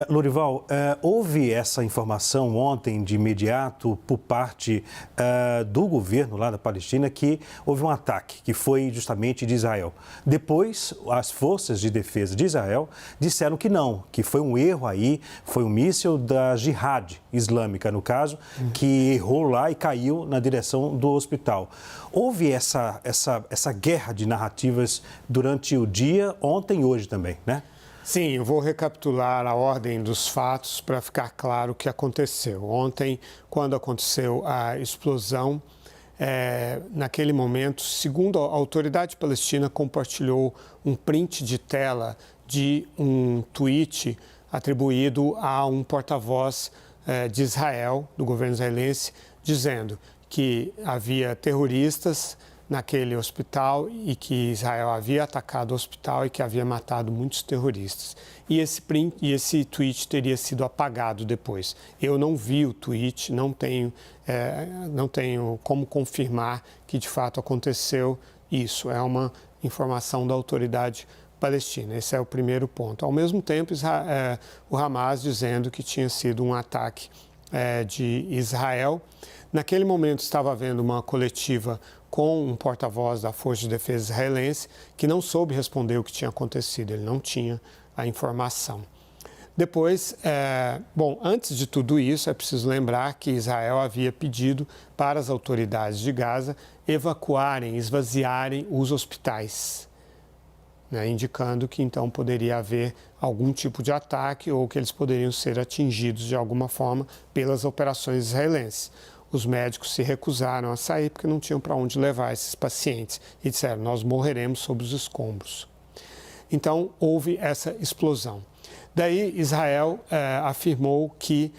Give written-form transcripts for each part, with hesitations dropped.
Lorival, houve essa informação ontem de imediato por parte do governo lá da Palestina que houve um ataque que foi justamente de Israel. Depois, as forças de defesa de Israel disseram que não, que foi um erro aí, foi um míssil da Jihad Islâmica, no caso, que errou lá e caiu na direção do hospital. Houve essa guerra de narrativas durante o dia, ontem e hoje também, né? Sim, eu vou recapitular a ordem dos fatos para ficar claro o que aconteceu. Ontem, quando aconteceu a explosão, naquele momento, segundo a autoridade palestina, compartilhou um print de tela de um tweet atribuído a um porta-voz de Israel, do governo israelense, dizendo que havia terroristas naquele hospital e que Israel havia atacado o hospital e que havia matado muitos terroristas. E esse tweet teria sido apagado depois. Eu não vi o tweet, não tenho como confirmar que de fato aconteceu isso. É uma informação da autoridade palestina. Esse é o primeiro ponto. Ao mesmo tempo, o Hamas dizendo que tinha sido um ataque de Israel. Naquele momento estava havendo uma coletiva com um porta-voz da Força de Defesa israelense que não soube responder o que tinha acontecido, ele não tinha a informação. Depois, antes de tudo isso, é preciso lembrar que Israel havia pedido para as autoridades de Gaza evacuarem, esvaziarem os hospitais, né, indicando que então poderia haver algum tipo de ataque ou que eles poderiam ser atingidos de alguma forma pelas operações israelenses. Os médicos se recusaram a sair porque não tinham para onde levar esses pacientes e disseram, nós morreremos sob os escombros. Então, houve essa explosão. Daí, Israel afirmou que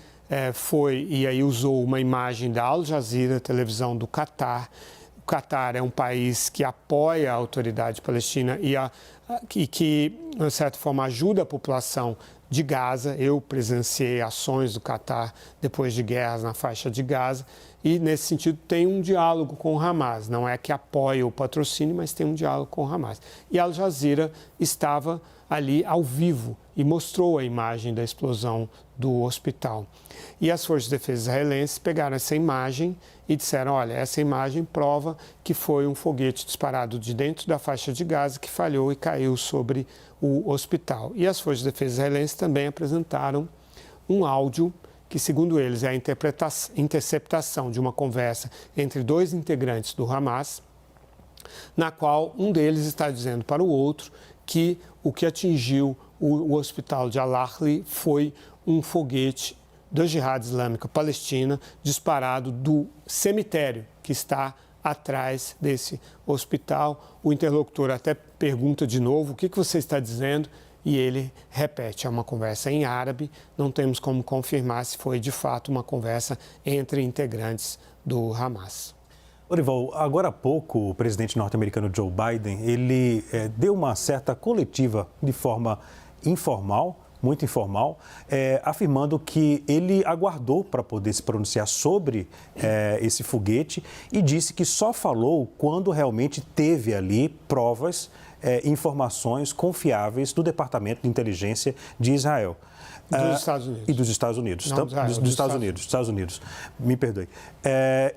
e aí usou uma imagem da Al Jazeera, televisão do Catar. O Catar é um país que apoia a autoridade palestina e que, de certa forma, ajuda a população de Gaza. Eu presenciei ações do Catar depois de guerras na faixa de Gaza e, nesse sentido, tem um diálogo com o Hamas. Não é que apoia o patrocínio, mas tem um diálogo com o Hamas. E a Al Jazeera estava ali ao vivo e mostrou a imagem da explosão do hospital. E as forças de defesa israelenses pegaram essa imagem e disseram, olha, essa imagem prova que foi um foguete disparado de dentro da faixa de Gaza que falhou e caiu sobre o hospital. E as forças de defesa israelenses também apresentaram um áudio que, segundo eles, é a interceptação de uma conversa entre dois integrantes do Hamas, na qual um deles está dizendo para o outro que o que atingiu o hospital de Al-Ahli foi um foguete da Jihad Islâmica Palestina disparado do cemitério que está atrás desse hospital. O interlocutor até pergunta de novo, o que você está dizendo? E ele repete, é uma conversa em árabe, não temos como confirmar se foi de fato uma conversa entre integrantes do Hamas. Lorival, agora há pouco o presidente norte-americano Joe Biden, ele deu uma certa coletiva de forma informal, muito informal, afirmando que ele aguardou para poder se pronunciar sobre esse foguete e disse que só falou quando realmente teve ali provas, informações confiáveis do Departamento de Inteligência de Israel. Dos Estados Unidos. E dos Estados Unidos. Não, dos Estados Unidos. Me perdoe.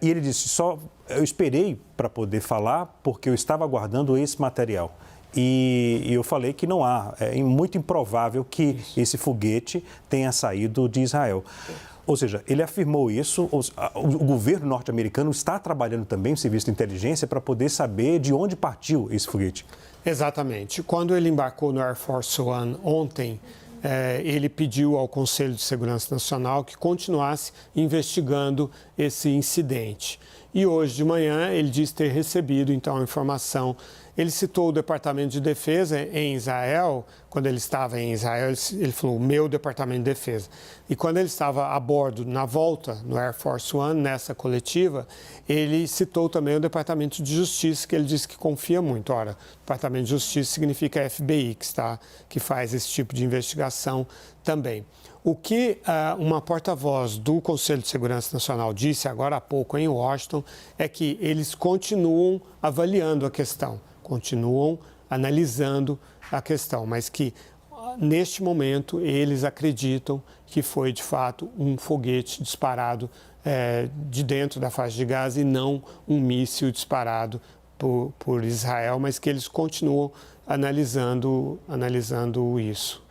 E ele disse, eu esperei para poder falar porque eu estava aguardando esse material. E eu falei que não há, é muito improvável que esse foguete tenha saído de Israel. Ou seja, ele afirmou isso, o governo norte-americano está trabalhando também, o serviço de inteligência, para poder saber de onde partiu esse foguete. Exatamente. Quando ele embarcou no Air Force One ontem, ele pediu ao Conselho de Segurança Nacional que continuasse investigando esse incidente. E hoje de manhã ele disse ter recebido, então, a informação. Ele citou o Departamento de Defesa em Israel. Quando ele estava em Israel, ele falou, meu Departamento de Defesa. E quando ele estava a bordo, na volta, no Air Force One, nessa coletiva, ele citou também o Departamento de Justiça, que ele disse que confia muito. Ora, Departamento de Justiça significa FBI, que faz esse tipo de investigação também. O que uma porta-voz do Conselho de Segurança Nacional disse agora há pouco em Washington é que eles continuam avaliando a questão, continuam analisando a questão, mas que neste momento, eles acreditam que foi, de fato, um foguete disparado de dentro da faixa de Gaza e não um míssil disparado por Israel, mas que eles continuam analisando isso.